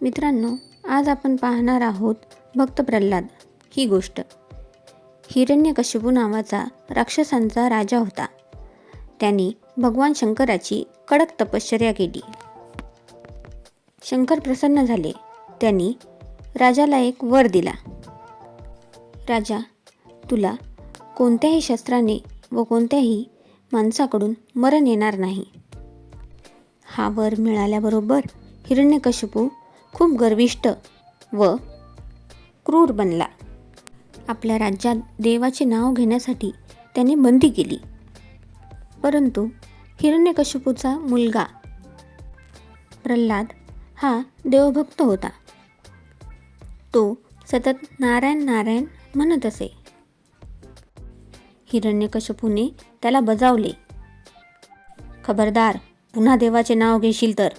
मित्रांनो, आज आपण पाहणार आहोत भक्त प्रल्हाद ही गोष्ट. हिरण्यकशिपू नावाचा राक्षसांचा राजा होता. त्यांनी भगवान शंकराची कडक तपश्चर्या केली. शंकर प्रसन्न झाले. त्यांनी राजाला एक वर दिला. राजा, तुला कोणत्याही शस्त्राने व कोणत्याही माणसाकडून मरण येणार नाही. हा वर मिळाल्याबरोबर हिरण्यकशिपू खूप गर्विष्ठ व क्रूर बनला. आपल्या राज्यात देवाचे नाव घेण्यासाठी त्याने बंदी केली. परंतु हिरण्यकशिपूचा मुलगा प्रल्हाद हा देवभक्त होता. तो सतत नारायण नारायण म्हणत असे. हिरण्यकशिपूने त्याला बजावले, खबरदार, पुन्हा देवाचे नाव घेशील तर.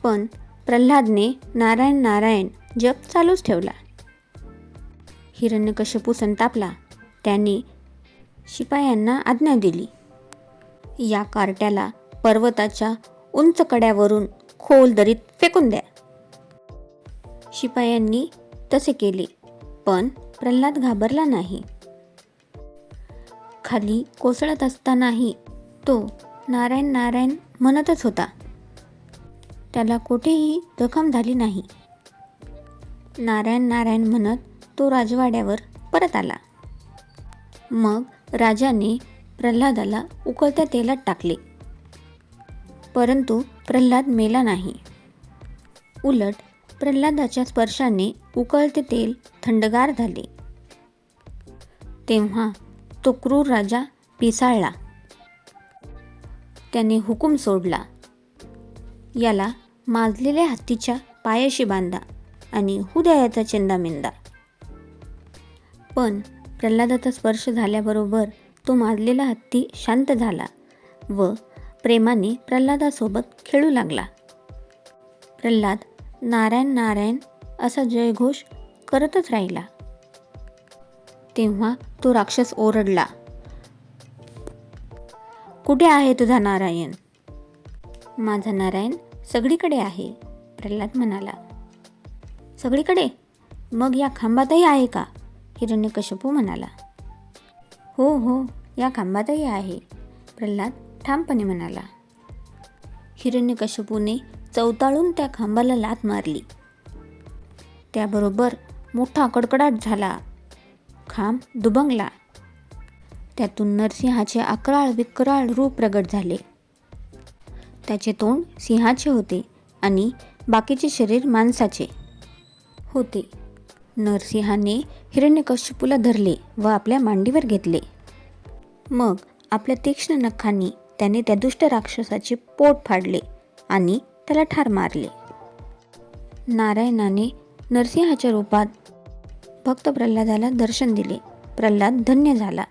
पण प्रल्हादने नारायण नारायण जप चालूच ठेवला. हिरण्यकशिपू संतापला. त्याने शिपायांना आज्ञा दिली, या कार्ट्याला पर्वताच्या उंच कड्यावरून खोल दरीत फेकून द्या. शिपायांनी तसे केले, पण प्रल्हाद घाबरला नाही. खाली कोसळत असतानाही तो नारायण नारायण म्हणतच होता. त्याला कुठेही जखम झाली नाही. नारायण नारायण म्हणत तो राजवाड्यावर परत आला. मग राजाने प्रल्हादाला उकळत्या तेलात टाकले. परंतु प्रल्हाद मेला नाही. उलट प्रल्हादाच्या स्पर्शाने उकळते तेल थंडगार झाले. तेव्हा तो क्रूर राजा पिसाळला. त्याने हुकूम सोडला, याला माजलेल्या हत्तीच्या पायाशी बांधा आणि होऊ द्या याचा चेंदामेंदा. पण प्रल्हादाचा स्पर्श झाल्याबरोबर तो माजलेला हत्ती शांत झाला व प्रेमाने प्रल्हादासोबत खेळू लागला. प्रल्हाद नारायण नारायण असा जयघोष करतच राहिला. तेव्हा तो राक्षस ओरडला, कुठे आहे तुझा नारायण? माझा नारायण सगळीकडे आहे, प्रल्हाद म्हणाला. सगळीकडे? मग या खांबातही आहे का? हिरण्यकशिपू म्हणाला. हो हो, या खांबातही आहे, प्रल्हाद ठामपणे म्हणाला. हिरण्यकशिपूने चवताळून त्या खांबाला लाथ मारली. त्याबरोबर मोठा कडकडाट झाला. खांब दुभंगला. त्यातून नरसिंहाचे अकराळ विक्राळ रूप प्रगट झाले. त्याचे तोंड सिंहाचे होते आणि बाकीचे शरीर माणसाचे होते. नरसिंहाने हिरण्यकशिपूला धरले व आपल्या मांडीवर घेतले. मग आपल्या तीक्ष्ण नखांनी त्याने त्या दुष्ट राक्षसाचे पोट फाडले आणि त्याला ठार मारले. नारायणाने नरसिंहाच्या रूपात भक्त प्रल्हादाला दर्शन दिले. प्रल्हाद धन्य झाला.